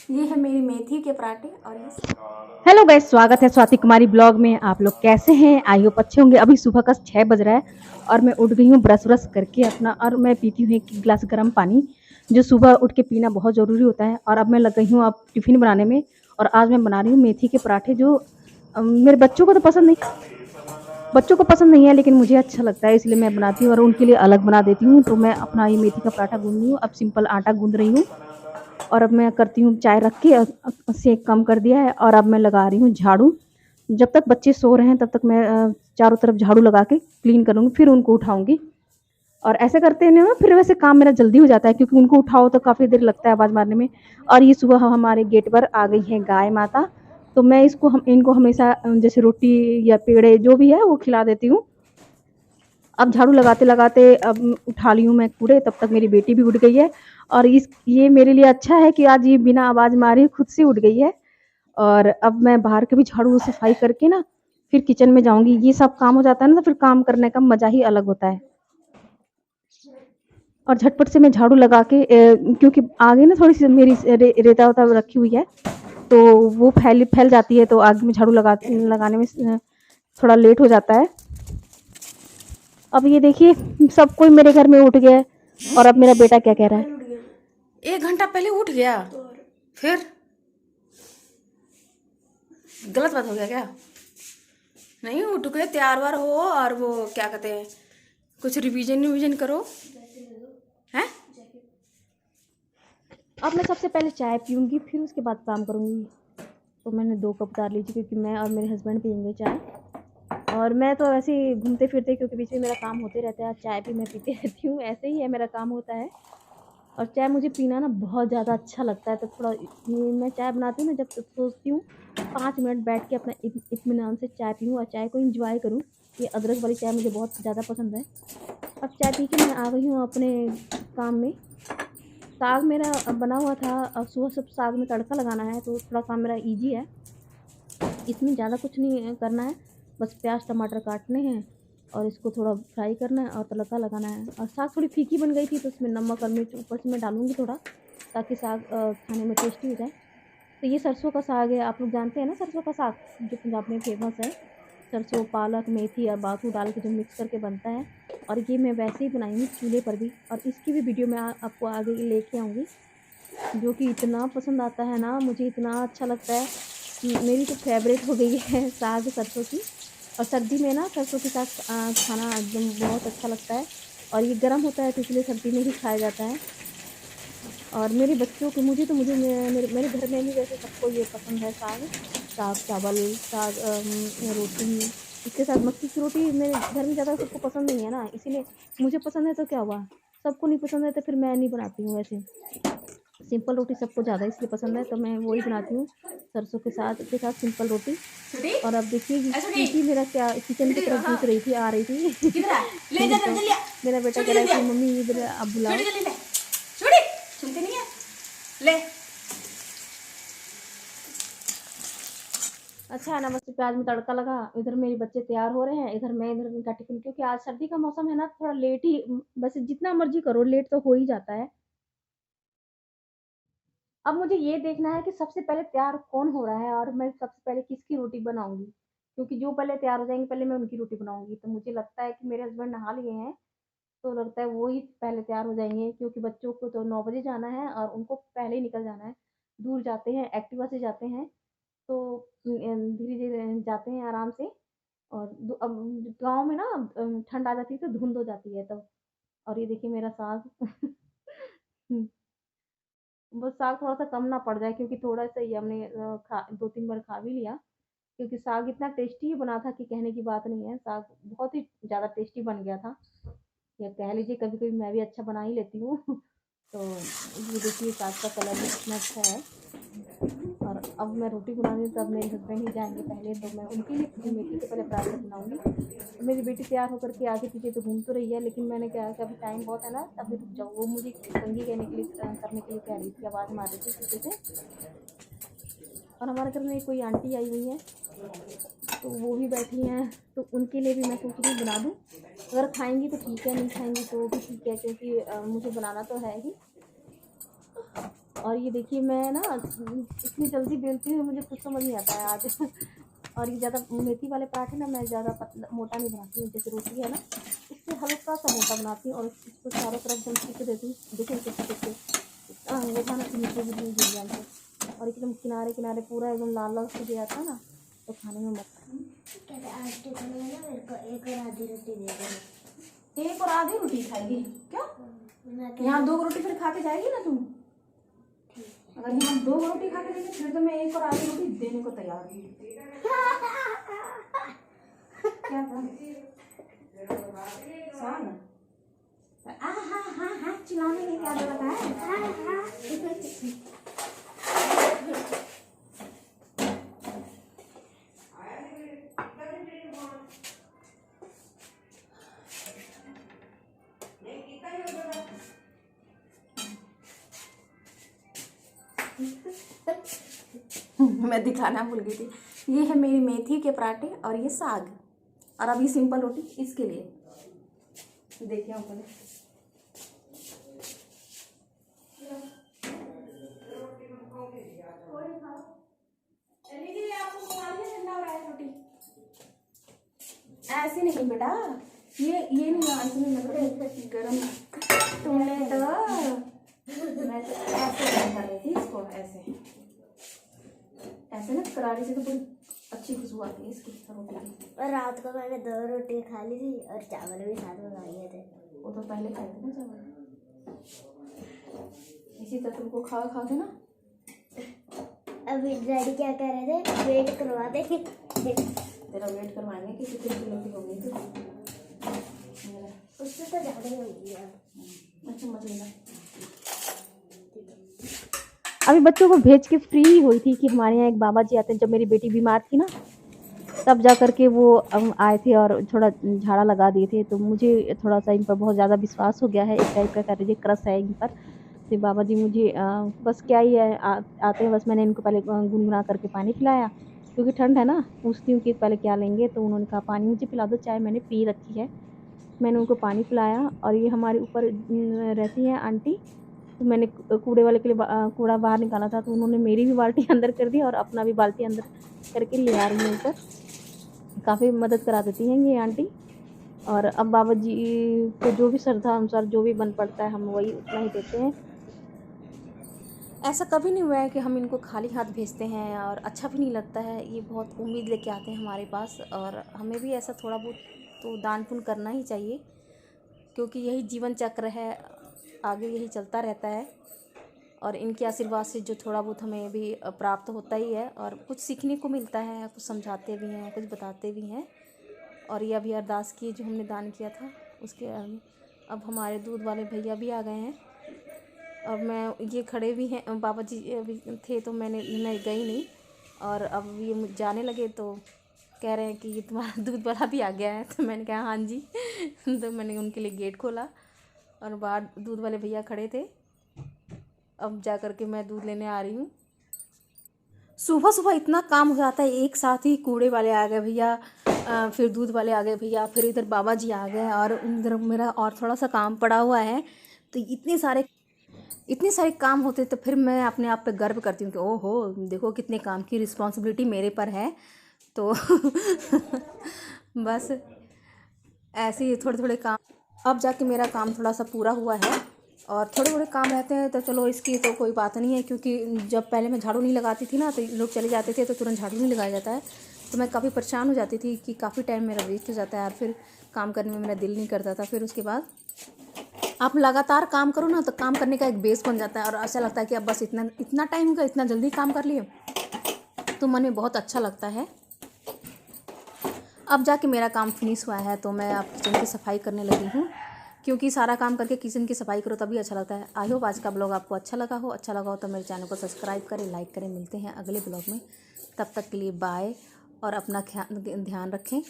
ये है मेरी मेथी के पराठे और ये हेलो गाइस, स्वागत है स्वाति कुमारी ब्लॉग में। आप लोग कैसे हैं? आई होप अच्छे होंगे। अभी सुबह का 6 बज रहा है और मैं उठ गई हूँ ब्रश व्रश करके अपना, और मैं पीती हूँ 1 गिलास गर्म पानी, जो सुबह उठ के पीना बहुत ज़रूरी होता है। और अब मैं लग गई हूँ अब टिफ़िन बनाने में। और आज मैं बना रही हूँ मेथी के पराठे, जो मेरे बच्चों को तो पसंद नहीं, बच्चों को पसंद नहीं है, लेकिन मुझे अच्छा लगता है, इसलिए मैं बनाती हूँ और उनके लिए अलग बना देती हूँ। तो मैं अपना ये मेथी का पराठा गूंद रही हूँ। अब सिंपल आटा गूंद रही हूँ और अब मैं करती हूँ चाय रख के, सेक कम कर दिया है और अब मैं लगा रही हूँ झाड़ू। जब तक बच्चे सो रहे हैं तब तक मैं चारों तरफ झाड़ू लगा के क्लीन करूँगी, फिर उनको उठाऊँगी। और ऐसे करते हैं ना, फिर वैसे काम मेरा जल्दी हो जाता है, क्योंकि उनको उठाओ तो काफ़ी देर लगता है आवाज़ मारने में। और ये सुबह हमारे गेट पर आ गई है गाय माता, तो मैं इनको हमेशा जैसे रोटी या पेड़े जो भी है वो खिला देती हूँ। अब झाड़ू लगाते लगाते अब उठा ली हूँ मैं कूड़े, तब तक मेरी बेटी भी उठ गई है। और ये मेरे लिए अच्छा है कि आज ये बिना आवाज़ मारे खुद से उठ गई है। और अब मैं बाहर के भी झाड़ू सफाई करके ना फिर किचन में जाऊंगी। ये सब काम हो जाता है ना, तो फिर काम करने का मजा ही अलग होता है। और झटपट से मैं झाड़ू लगा के क्योंकि आगे ना थोड़ी सी मेरी रेता वेता रखी हुई है, तो वो फैल फैल जाती है, तो आगे में झाड़ू लगाने में थोड़ा लेट हो जाता है। अब ये देखिए, सब कोई मेरे घर में उठ गया है। और अब मेरा बेटा क्या कह रहा है? 1 घंटा पहले उठ गया। फिर गलत बात हो गया क्या? नहीं, उठ के तैयार वार हो और वो क्या कहते हैं, कुछ रिवीजन करो। हैं? अब मैं सबसे पहले चाय पीऊंगी, फिर उसके बाद काम करूंगी। तो मैंने 2 कप डाल लीजिए, क्योंकि मैं और मेरे हस्बैंड पियेंगे चाय। और मैं तो ऐसे ही घूमते फिरते, क्योंकि बीच में मेरा काम होते रहता है, चाय भी मैं पीते रहती हूँ, ऐसे ही है मेरा काम होता है। और चाय मुझे पीना ना बहुत ज़्यादा अच्छा लगता है, तो थोड़ा मैं चाय बनाती हूँ ना, जब सोचती हूँ 5 मिनट बैठ के अपना इत्मीनान से चाय पीऊँ और चाय को इंजॉय करूँ। ये अदरक वाली चाय मुझे बहुत ज़्यादा पसंद है। अब चाय पी के मैं आ गई हूँ अपने काम में। साग मेरा बना हुआ था, अब सुबह सब साग में तड़का लगाना है, तो थोड़ा काम मेरा ईजी है। इसमें ज़्यादा कुछ नहीं करना है, बस प्याज टमाटर काटने हैं और इसको थोड़ा फ्राई करना है और तड़का लगाना है। और साग थोड़ी फीकी बन गई थी, तो उसमें नमक और मिर्च ऊपर से मैं डालूँगी थोड़ा, ताकि साग खाने में टेस्टी हो जाए। तो ये सरसों का साग है, आप लोग जानते हैं ना सरसों का साग, जो पंजाब में फेमस है। सरसों, पालक, मेथी और बाथू डाल के जो मिक्स करके बनता है। और ये मैं वैसे ही बनाई हूँ चूल्हे पर भी, और इसकी भी वीडियो मैं आपको आगे लेके आऊँगी। जो कि इतना पसंद आता है ना, मुझे इतना अच्छा लगता है। मेरी तो फेवरेट हो गई है साग सरसों की। और सर्दी में ना सरसों के साग खाना एकदम बहुत अच्छा लगता है। और ये गर्म होता है, तो इसलिए सर्दी में ही खाया जाता है। और मेरे बच्चों को, मुझे मेरे मेरे घर में भी वैसे सबको ये पसंद है साग। साग चावल, साग रोटी, इसके साथ मक्की की रोटी मेरे घर में ज़्यादा सबको पसंद नहीं है ना, इसीलिए मुझे पसंद है तो क्या हुआ, सबको नहीं पसंद है तो फिर मैं नहीं बनाती हूँ। वैसे सिंपल रोटी सबको ज़्यादा इसलिए पसंद है, तो मैं वही बनाती हूँ सरसों के साथ सिंपल रोटी। छुट्टी और अब देखिए छुट्टी पीकी मेरा क्या किचन की छुट्टी तरफ हाँ। घुस रही थी, आ रही थी। किधर है? ले जा तो जल्दी ले। मेरा बेटा कह छुट्टी रहा है जल्दी कि आ। मम्मी इधर अब छुट्टी बुलाओ। जल्दी ले। छुट्टी सुनती नहीं है। ले। अच्छा, नमस्ते। प्याज में तड़का लगा, इधर मेरे बच्चे तैयार हो रहे हैं, इधर मैं इधर इनका टिफिन, क्योंकि आज सर्दी का मौसम है ना, थोड़ा लेट ही, वैसे जितना मर्जी करो लेट तो हो ही जाता है। अब मुझे ये देखना है कि सबसे पहले तैयार कौन हो रहा है और मैं सबसे पहले किसकी रोटी बनाऊंगी, क्योंकि जो पहले तैयार हो जाएंगे पहले मैं उनकी रोटी बनाऊंगी। तो मुझे लगता है कि मेरे हस्बैंड नहा लिए हैं, तो लगता है वो ही पहले तैयार हो जाएंगे, क्योंकि बच्चों को तो 9 बजे जाना है और उनको पहले ही निकल जाना है। दूर जाते हैं, एक्टिवा से जाते हैं, तो धीरे धीरे जाते हैं आराम से। और अब गाँव में ना ठंड आ जाती है, तो धुंध हो जाती है तब। और ये देखिए मेरा साग। बस साग थोड़ा सा कम ना पड़ जाए, क्योंकि थोड़ा सा ही हमने खा 2-3 बार खा भी लिया, क्योंकि साग इतना टेस्टी बना था कि कहने की बात नहीं है। साग बहुत ही ज़्यादा टेस्टी बन गया था, या कह लीजिए कभी कभी मैं भी अच्छा बना ही लेती हूँ। तो ये देखिए साग का कलर भी कितना अच्छा है। और अब मैं रोटी बना रही हूँ, तब मेरे हस्बैंड ही जाएंगे पहले, तो मैं उनके लिए मेथी के पहले पराठे बनाऊंगी। तो मेरी बेटी तैयार होकर के आगे पीछे तो घूम तो रही है, लेकिन मैंने कहा कि अभी टाइम बहुत है ना, अभी रुक जाओ। वो मुझे कंघी करने के लिए कह रही थी, आवाज़ मार रही थी पीछे से। और हमारे घर में कोई आंटी आई हुई है, तो वो भी बैठी हैं, तो उनके लिए भी मैं सोच रही हूँ बना दूँ। अगर खाएंगी तो ठीक है, नहीं खाएंगी तो भी ठीक है, क्योंकि मुझे बनाना तो है ही। और ये देखिए मैं ना इतनी जल्दी बेलती हूँ, मुझे कुछ समझ नहीं आता है आज। और ये ज़्यादा मेथी वाले पराठे ना मैं ज़्यादा पतला मोटा नहीं बनाती हूँ, जैसे रोटी है ना इससे हल्का सा मोटा बनाती हूँ और इसको चारों तरफ एकदम सीख देती हूँ। देखिए कैसे वो था ना कि नीचे भी नहीं गिर जाए, और एकदम किनारे किनारे पूरा एकदम लाल लाल से गया था ना, तो खाने में मत। आज टिफिन में ना मेरे को एक और आधी रोटी दे देना। एक और आधी रोटी खाएगी क्या? मैं यहाँ 2 रोटी फिर खा के जाएगी ना तुम? अगर यहाँ 2 रोटी खा के देंगे फिर तो मैं एक और आधी रोटी देने को तैयार हूँ। क्या था? साग? हाँ चिल्लाने में क्या लगा है? मैं दिखाना भूल गई थी। ये है मेरी मेथी के पराठे और ये साग, और अभी सिंपल रोटी इसके लिए। देखिए आप बोले रोटी ऐसे नहीं बेटा, ये नहीं ऐसे नहीं मतलब गरम तुमने तो मैं तो ऐसे बना रही थी इसको, ऐसे ना करारी से तो बड़ी अच्छी खुशबू आती है इसकी रोटी की। और रात को मैंने 2 रोटी खा ली थी और चावल भी साथ में खा लिए थे। वो तो पहले खाए थे ना चावल, इसी तरह तुमको खा खा के ना। अभी डैडी क्या कह रहे थे, वेट करवा दे। तेरा वेट करवाएंगे कि कितने किलो की हो गई थी उससे तो ज़्यादा ही होगी यार। अच्छा मत लेना। अभी बच्चों को भेज के फ्री हुई थी कि हमारे यहाँ एक बाबा जी आते हैं। जब मेरी बेटी बीमार थी ना तब जा कर के वो आए थे और थोड़ा झाड़ा लगा दिए थे, तो मुझे थोड़ा सा इन पर बहुत ज़्यादा विश्वास हो गया है, एक टाइप का कह लीजिए क्रश है इन पर। तो बाबा जी मुझे बस क्या ही है आते हैं, बस मैंने इनको पहले गुनगुना करके पानी पिलाया, क्योंकि ठंड है ना, पूछती हूँ कि पहले क्या लेंगे, तो उन्होंने कहा पानी मुझे पिला दो, चाय मैंने पी रखी है। मैंने उनको पानी पिलाया और ये हमारे ऊपर रहती हैं आंटी, तो मैंने कूड़े वाले के लिए कूड़ा बाहर निकाला था, तो उन्होंने मेरी भी बाल्टी अंदर कर दी और अपना भी बाल्टी अंदर करके ले आ रही है ऊपर। काफ़ी मदद करा देती हैं ये आंटी। और अब बाबा जी को जो भी श्रद्धा अनुसार जो भी बन पड़ता है हम वही उतना ही देते हैं। ऐसा कभी नहीं हुआ है कि हम इनको खाली हाथ भेजते हैं, और अच्छा भी नहीं लगता है। ये बहुत उम्मीद लेके आते हैं हमारे पास, और हमें भी ऐसा थोड़ा बहुत तो दान पुण्य करना ही चाहिए, क्योंकि यही जीवन चक्र है, आगे यही चलता रहता है। और इनके आशीर्वाद से जो थोड़ा बहुत हमें भी प्राप्त होता ही है, और कुछ सीखने को मिलता है, कुछ समझाते भी हैं, कुछ बताते भी हैं। और ये अभी अरदास की जो हमने दान किया था उसके आगे अब हमारे दूध वाले भैया भी आ गए हैं। अब मैं ये खड़े भी हैं, बाबा जी अभी थे तो मैं गई नहीं, और अब ये जाने लगे तो कह रहे हैं कि ये तुम्हारा दूध वाला भी आ गया है। तो मैंने कहा हाँ जी। तो मैंने उनके लिए गेट खोला और बाहर दूध वाले भैया खड़े थे। अब जा कर के मैं दूध लेने आ रही हूँ। सुबह सुबह इतना काम हो जाता है, एक साथ ही कूड़े वाले आ गए भैया, फिर दूध वाले आ गए भैया, फिर इधर बाबा जी आ गए, और इधर मेरा और थोड़ा सा काम पड़ा हुआ है। तो इतने सारे काम होते, तो फिर मैं अपने आप पे गर्व करती हूँ कि ओहो देखो कितने काम की रिस्पॉन्सिबिलिटी मेरे पर है। तो बस ऐसे ही थोड़े थोड़े काम, अब जाके मेरा काम थोड़ा सा पूरा हुआ है। और थोड़े थोड़े काम रहते हैं तो चलो इसकी तो कोई बात नहीं है, क्योंकि जब पहले मैं झाड़ू नहीं लगाती थी ना तो लोग चले जाते थे तो तुरंत झाड़ू नहीं लगाया जाता है, तो मैं काफ़ी परेशान हो जाती थी कि काफ़ी टाइम मेरा वेस्ट हो जाता है और फिर काम करने में मेरा दिल नहीं करता था। फिर उसके बाद आप लगातार काम करो ना तो काम करने का एक बेस बन जाता है, और ऐसा लगता है कि अब बस इतना टाइम का इतना जल्दी काम कर लिए, तो मन में बहुत अच्छा लगता है। अब जाके मेरा काम फिनिश हुआ है, तो मैं अब किचन की सफाई करने लगी हूँ, क्योंकि सारा काम करके किचन की सफाई करो तभी अच्छा लगता है। आई होप आज का ब्लॉग आपको अच्छा लगा हो तो मेरे चैनल को सब्सक्राइब करें, लाइक करें। मिलते हैं अगले ब्लॉग में, तब तक के लिए बाय, और अपना ध्यान रखें।